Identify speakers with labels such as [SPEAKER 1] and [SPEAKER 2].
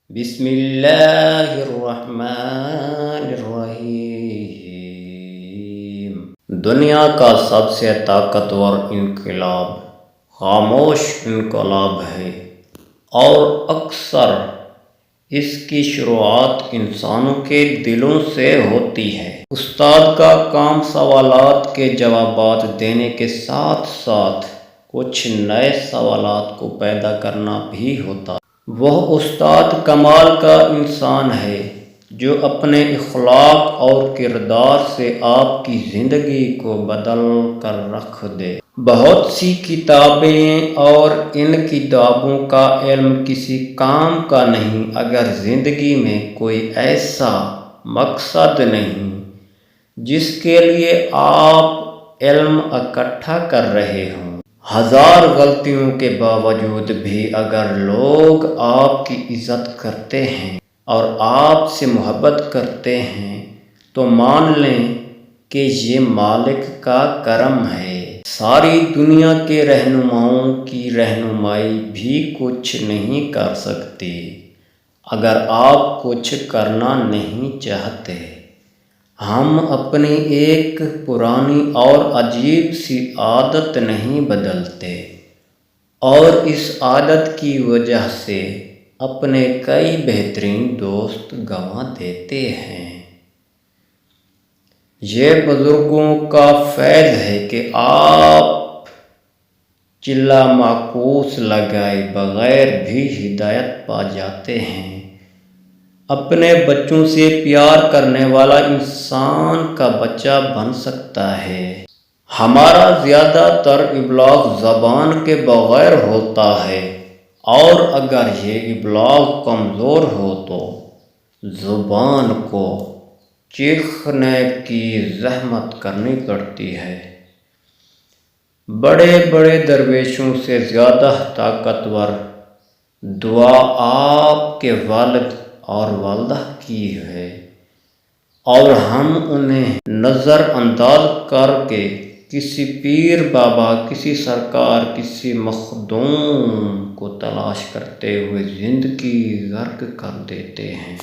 [SPEAKER 1] بسم اللہ الرحمن الرحیم۔ دنیا کا سب سے طاقتور انقلاب خاموش انقلاب ہے، اور اکثر اس کی شروعات انسانوں کے دلوں سے ہوتی ہے۔ استاد کا کام سوالات کے جوابات دینے کے ساتھ ساتھ کچھ نئے سوالات کو پیدا کرنا بھی ہوتا ہے۔ وہ استاد کمال کا انسان ہے جو اپنے اخلاق اور کردار سے آپ کی زندگی کو بدل کر رکھ دے۔ بہت سی کتابیں اور ان کتابوں کا علم کسی کام کا نہیں اگر زندگی میں کوئی ایسا مقصد نہیں جس کے لیے آپ علم اکٹھا کر رہے ہوں۔ ہزار غلطیوں کے باوجود بھی اگر لوگ آپ کی عزت کرتے ہیں اور آپ سے محبت کرتے ہیں تو مان لیں کہ یہ مالک کا کرم ہے۔ ساری دنیا کے رہنماؤں کی رہنمائی بھی کچھ نہیں کر سکتی اگر آپ کچھ کرنا نہیں چاہتے۔ ہم اپنی ایک پرانی اور عجیب سی عادت نہیں بدلتے، اور اس عادت کی وجہ سے اپنے کئی بہترین دوست گنوا دیتے ہیں۔ یہ بزرگوں کا فیض ہے کہ آپ چلہ معکوس لگائے بغیر بھی ہدایت پا جاتے ہیں۔ اپنے بچوں سے پیار کرنے والا انسان کا بچہ بن سکتا ہے۔ ہمارا زیادہ تر ابلاغ زبان کے بغیر ہوتا ہے، اور اگر یہ ابلاغ کمزور ہو تو زبان کو چیخنے کی زحمت کرنی پڑتی ہے۔ بڑے بڑے درویشوں سے زیادہ طاقتور دعا آپ کے والد اور والدہ کی ہے، اور ہم انہیں نظر انداز کر کے کسی پیر بابا، کسی سرکار، کسی مخدوم کو تلاش کرتے ہوئے زندگی غرق کر دیتے ہیں۔